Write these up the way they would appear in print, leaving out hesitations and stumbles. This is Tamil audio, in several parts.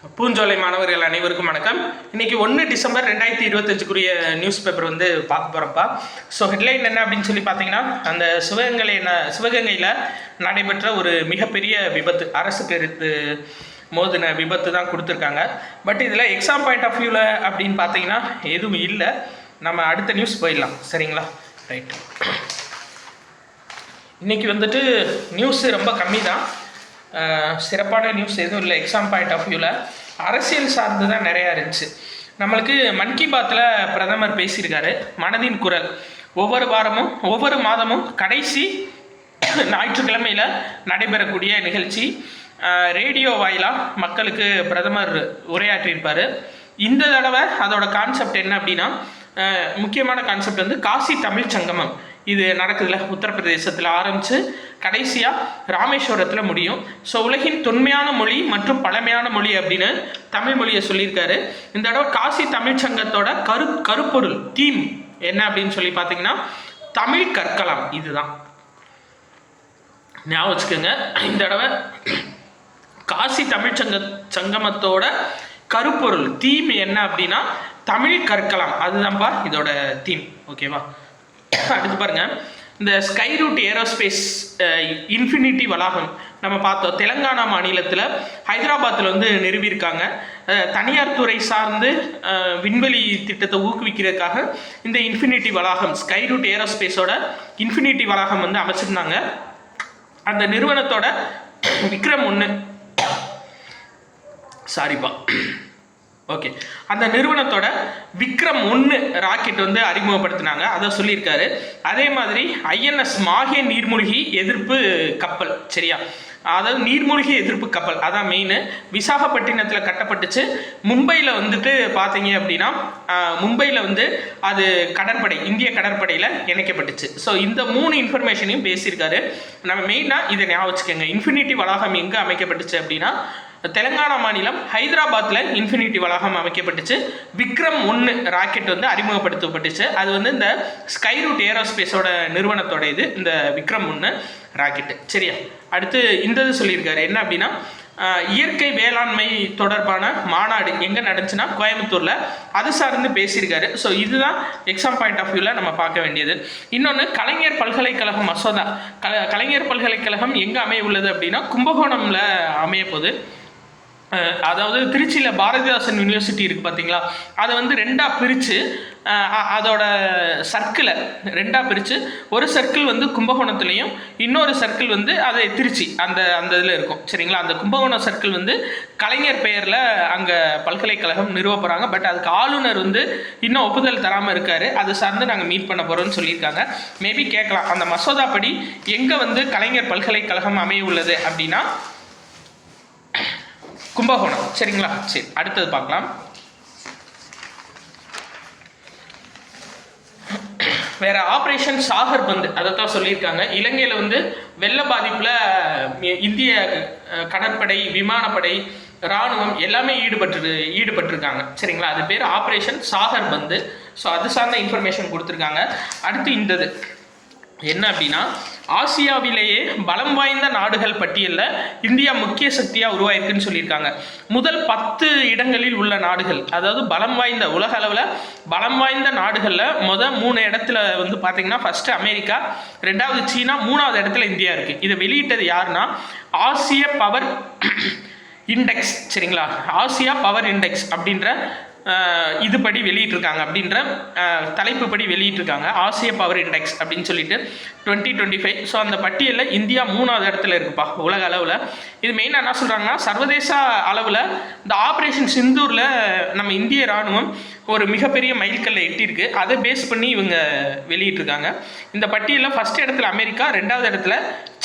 பூஞ்சோலை மாணவர்கள் அனைவருக்கும் வணக்கம். இன்னைக்கு 1 டிசம்பர் 2025 நியூஸ் பேப்பர் பார்க்க போகிறப்பா. ஸோ ஹெட்லைன் என்ன அப்படின்னு சொல்லி பார்த்தீங்கன்னா, அந்த சிவகங்கையில் நடைபெற்ற ஒரு மிகப்பெரிய விபத்து, அரசு பேருந்து மோதின விபத்து தான் கொடுத்துருக்காங்க. பட் இதில் எக்ஸாம் பாயிண்ட் ஆஃப் வியூவில் அப்படின்னு பார்த்தீங்கன்னா எதுவும் இல்லை. நம்ம அடுத்த நியூஸ் போயிடலாம், சரிங்களா? ரைட். இன்றைக்கி நியூஸு ரொம்ப கம்மி தான், சிறப்பான நியூஸ் எதுவும் இல்லை. எக்ஸாம் பாயிண்ட் ஆஃப் வியூவில் அரசியல் சார்ந்து தான் நிறையா இருந்துச்சு. நம்மளுக்கு மன் கி பாத்தில் பிரதமர் பேசியிருக்காரு. மனதின் குரல் ஒவ்வொரு வாரமும் ஒவ்வொரு மாதமும் கடைசி ஞாயிற்றுக்கிழமையில் நடைபெறக்கூடிய நிகழ்ச்சி. ரேடியோ வாயிலாக மக்களுக்கு பிரதமர் உரையாற்றியிருப்பார். இந்த தடவை அதோட கான்செப்ட் என்ன அப்படின்னா, முக்கியமான கான்செப்ட் காசி தமிழ் சங்கமம். இது நடக்குதுல, உத்தரப்பிரதேசத்தில் ஆரம்பித்து கடைசியாக ராமேஸ்வரத்தில் முடியும். ஸோ உலகின் தொன்மையான மொழி மற்றும் பழமையான மொழி அப்படின்னு தமிழ் மொழியை சொல்லியிருக்காரு. இந்த தடவை காசி தமிழ் சங்கத்தோட கருப்பொருள் தீம் என்ன அப்படின்னு சொல்லி பார்த்தீங்கன்னா, தமிழ் கற்கலாம். இதுதான் ஞாபகம் வச்சுக்கோங்க. இந்த தடவை காசி தமிழ் சங்கமத்தோட கருப்பொருள் தீம் என்ன அப்படின்னா, தமிழ் கற்கலாம். அதுதான்ப்பா இதோட தீம். ஓகேவா? அடுத்து பாருங்க, இந்த ஸ்கை ரூட் ஏரோஸ்பேஸ் இன்ஃபினிட்டி வளாகம் நம்ம பார்த்தோம். தெலுங்கானா மாநிலத்தில் ஹைதராபாத்தில் நிறுவியிருக்காங்க. தனியார் துறை சார்ந்து விண்வெளி திட்டத்தை ஊக்குவிக்கிறதுக்காக இந்த இன்ஃபினிட்டி வளாகம், ஸ்கை ரூட் ஏரோஸ்பேஸோட இன்ஃபினிட்டி வளாகம் அமைச்சிருந்தாங்க. அந்த நிறுவனத்தோட விக்ரம் 1 அந்த நிறுவனத்தோட விக்ரம் 1 ராக்கெட் அறிமுகப்படுத்தினாங்க. அதை சொல்லியிருக்காரு. அதே மாதிரி ஐஎன்எஸ் மாஹே நீர்மூழ்கி எதிர்ப்பு கப்பல், சரியா? அதாவது நீர்மூழ்கி எதிர்ப்பு கப்பல், அதான் மெயின். விசாகப்பட்டினத்தில் கட்டப்பட்டுச்சு. மும்பையில் பார்த்தீங்க அப்படின்னா, மும்பையில் அது கடற்படை, இந்திய கடற்படையில் இணைக்கப்பட்டுச்சு. ஸோ இந்த 3 இன்ஃபர்மேஷனையும் பேசியிருக்காரு. நம்ம மெயினாக இதை ஞாபகம் வச்சுக்கோங்க. இன்ஃபினிட்டி வளாகம் எங்கே அமைக்கப்பட்டுச்சு அப்படின்னா, தெலுங்கானா மாநிலம் ஹைதராபாத்தில் இன்ஃபினிட்டி வளாகம் அமைக்கப்பட்டுச்சு. விக்ரம் 1 ராக்கெட் அறிமுகப்படுத்தப்பட்டுச்சு. அது இந்த ஸ்கை ரூட் ஏரோஸ்பேஸோட நிறுவனத்தோட இந்த விக்ரம் 1 ராக்கெட்டு, சரியா? அடுத்து இந்த சொல்லியிருக்காரு என்ன அப்படின்னா, இயற்கை வேளாண்மை தொடர்பான மாநாடு எங்கே நடந்துச்சுன்னா கோயம்புத்தூரில், அது சார்ந்து பேசியிருக்காரு. ஸோ இதுதான் எக்ஸாம் பாயிண்ட் ஆஃப் வியூவில் நம்ம பார்க்க வேண்டியது. இன்னொன்று, கலைஞர் பல்கலைக்கழகம் மசோதா. கலைஞர் பல்கலைக்கழகம் எங்கே அமைய உள்ளது அப்படின்னா, கும்பகோணமில் அமைய போகுது. அதாவது திருச்சியில் பாரதிதாசன் யூனிவர்சிட்டி இருக்குது பார்த்தீங்களா, அதை 2ஆக பிரித்து அதோட சர்க்கிளை 2ஆக பிரித்து ஒரு சர்க்கிள் கும்பகோணத்துலேயும் இன்னொரு சர்க்கிள் அதை திருச்சி அந்த இதில் இருக்கும், சரிங்களா? அந்த கும்பகோணம் சர்க்கிள் கலைஞர் பெயரில் அங்கே பல்கலைக்கழகம் நிறுவ போகிறாங்க. பட் அதுக்கு ஆளுநர் இன்னும் ஒப்புதல் தராமல் இருக்கார். அது சார்ந்து நாங்கள் மீட் பண்ண போகிறோம்னு சொல்லியிருக்காங்க. மேபி கேட்கலாம், அந்த மசோதா படி எங்கே கலைஞர் பல்கலைக்கழகம் அமைய உள்ளது அப்படின்னா கும்பகோணம், சரிங்களா? சரி, அடுத்தது பார்க்கலாம். வேற ஆபரேஷன் சாகர் பந்த், அதை தான் சொல்லியிருக்காங்க. இலங்கையில் வெள்ள பாதிப்பில் இந்திய கடற்படை, விமானப்படை, இராணுவம் எல்லாமே ஈடுபட்டிருக்காங்க, சரிங்களா? அது பேர் ஆபரேஷன் சாகர் பந்து. ஸோ அது சார்ந்த இன்ஃபர்மேஷன் கொடுத்துருக்காங்க. அடுத்து இந்தது என்ன அப்படின்னா, ஆசியாவிலேயே பலம் வாய்ந்த நாடுகள் பட்டியலில் இந்தியா முக்கிய சக்தியாக உருவாயிருக்குன்னு சொல்லியிருக்காங்க. முதல் 10 இடங்களில் உள்ள நாடுகள், அதாவது பலம் வாய்ந்த, உலக அளவில் பலம் வாய்ந்த நாடுகளில் 3 இடத்துல பார்த்தீங்கன்னா, ஃபர்ஸ்ட் அமெரிக்கா, 2வது சீனா, 3வது இடத்துல இந்தியா இருக்குது. இதை வெளியிட்டது யாருன்னா ஆசிய பவர் இண்டெக்ஸ், சரிங்களா? ஆசியா பவர் இண்டெக்ஸ் அப்படின்ற இதுபடி வெளியிட்டிருக்காங்க, அப்படின்ற தலைப்பு படி வெளியிட்டிருக்காங்க. ஆசிய பவர் இண்டெக்ஸ் அப்படின்னு சொல்லிட்டு 2025. ஸோ அந்த பட்டியலில் இந்தியா 3வது இடத்துல இருக்குப்பா உலக அளவில். இது மெயினாக என்ன சொல்கிறாங்கன்னா, சர்வதேச அளவில் இந்த ஆப்ரேஷன் சிந்தூரில் நம்ம இந்திய இராணுவம் ஒரு மிகப்பெரிய மைல்கல்லை எட்டியிருக்கு. அதை பேஸ் பண்ணி இவங்க வெளியிட்டிருக்காங்க. இந்த பட்டியலில் ஃபர்ஸ்ட் இடத்துல அமெரிக்கா, 2வது இடத்துல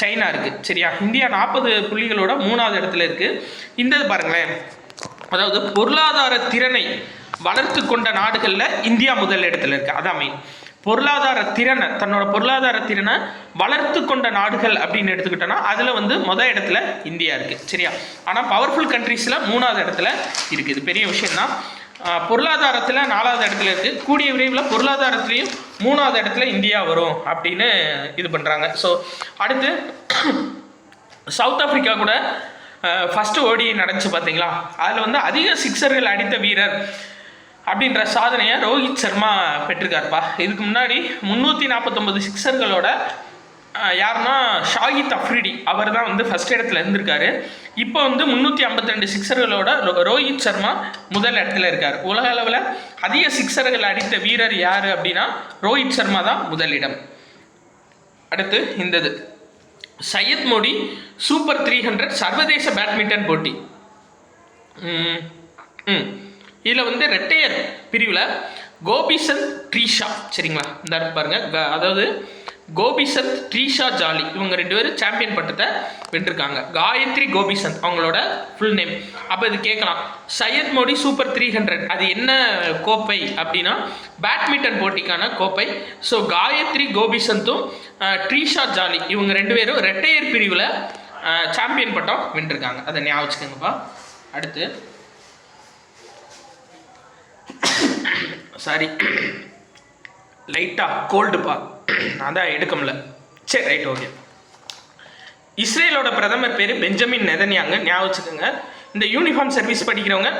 சைனா இருக்குது, சரியா? இந்தியா 40 புள்ளிகளோட 3வது இடத்துல இருக்குது. இந்த பாருங்களேன், அதாவது பொருளாதார திறனை வளர்த்து கொண்ட நாடுகளில் இந்தியா முதல் இடத்துல இருக்குது. அதான் மெயின். தன்னோட பொருளாதார திறனை வளர்த்து கொண்ட நாடுகள் அப்படின்னு எடுத்துக்கிட்டோன்னா அதில் முதல் இடத்துல இந்தியா இருக்குது, சரியா? ஆனால் பவர்ஃபுல் கண்ட்ரீஸில் 3வது இடத்துல இருக்குது. இது பெரிய விஷயம்தான். பொருளாதாரத்தில் 4வது இடத்துல இருக்குது. கூடிய விரைவில் பொருளாதாரத்துலேயும் 3வது இடத்துல இந்தியா வரும் அப்படின்னு இது பண்ணுறாங்க. ஸோ அடுத்து சவுத் ஆஃப்ரிக்கா கூட ஃபஸ்ட்டு ஓடி நடந்துச்சு பார்த்தீங்களா, அதில் வந்து அதிக சிக்ஸர்கள் அடித்த வீரர் அப்படின்ற சாதனையை ரோஹித் சர்மா பெற்றிருக்காருப்பா. இதுக்கு முன்னாடி 349 சிக்ஸர்களோட யாருன்னா ஷாஹித் அஃப்ரிடி, அவர் தான் வந்து ஃபஸ்ட் இடத்துல இருந்திருக்காரு. இப்போ வந்து 352 சிக்ஸர்களோட ரோஹித் சர்மா முதல் இடத்துல இருக்கார். உலக அளவில் அதிக சிக்ஸர்கள் அடித்த வீரர் யார் அப்படின்னா ரோஹித் சர்மா தான் முதலிடம். அடுத்து இந்தது சையத் மோடி சூப்பர் 300 சர்வதேச பேட்மிண்டன் போட்டி. இதில் வந்து ரெட்டையர் பிரிவில் கோபிசந்த் ட்ரீஷா, சரிங்களா, இந்த பாருங்க, அதாவது கோபிசந்த் ட்ரீஷா ஜாலி, இவங்க 2 பேரும் சாம்பியன் பட்டத்தை வென்றிருக்காங்க. காயத்ரி கோபிசந்த் அவங்களோட ஃபுல் நேம். அப்போ இது கேட்கலாம், சையத் மோடி சூப்பர் 300 அது என்ன கோப்பை அப்படின்னா பேட்மிண்டன் போட்டிக்கான கோப்பை. ஸோ காயத்ரி கோபிசந்தும் ட்ரீஷா ஜாலி இவங்க 2 பேரும் ரெட்டையர் பிரிவில் சாம்பியன் பட்டம் வென்றிருக்காங்க. அதை ஞாபகம் வச்சுக்கோங்கப்பா. அடுத்து சாரி, லைட்டாக கோல்டுப்பா, நான் தான் எடுக்க முடியல. சரி, ரைட், ஓகே. இஸ்ரேலோட பிரதமர் பேர் பெஞ்சமின் நெதன்யாங்கு, ஞாபகம் வச்சுக்கோங்க. இந்த யூனிஃபார்ம் சர்வீஸ் படிக்கிறவங்க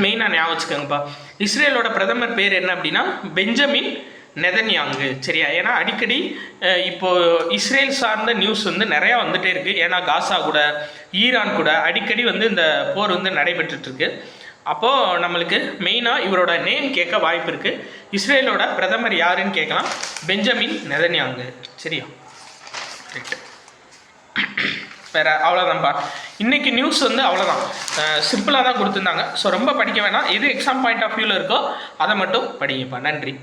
மெயினாக ஞாபகம் வச்சுக்கோங்கப்பா. இஸ்ரேலோட பிரதமர் பேர் என்ன அப்படின்னா பெஞ்சமின் நெதன்யாங்கு, சரியா? ஏன்னா அடிக்கடி இப்போது இஸ்ரேல் சார்ந்த நியூஸ் வந்து நிறையா வந்துகிட்டே இருக்குது. ஏன்னா காசா கூட ஈரான் கூட அடிக்கடி வந்து இந்த போர் வந்து நடைபெற்றுட்ருக்கு. அப்போது நம்மளுக்கு மெயினாக இவரோட நேம் கேட்க வாய்ப்பு இருக்குது. இஸ்ரேலோட பிரதமர் யாருன்னு கேட்கலாம், பெஞ்சமின் நெதன்யாங்கு, சரியா? ரைட்டு, வேறு அவ்வளோதான்ப்பா. இன்றைக்கி நியூஸ் வந்து அவ்வளோதான், சிம்பிளாக தான் கொடுத்துருந்தாங்க. ஸோ ரொம்ப படிக்க வேணாம், எது எக்ஸாம் பாயிண்ட் ஆஃப் வியூவில் இருக்கோ அதை மட்டும் படிங்கப்பா. நன்றி.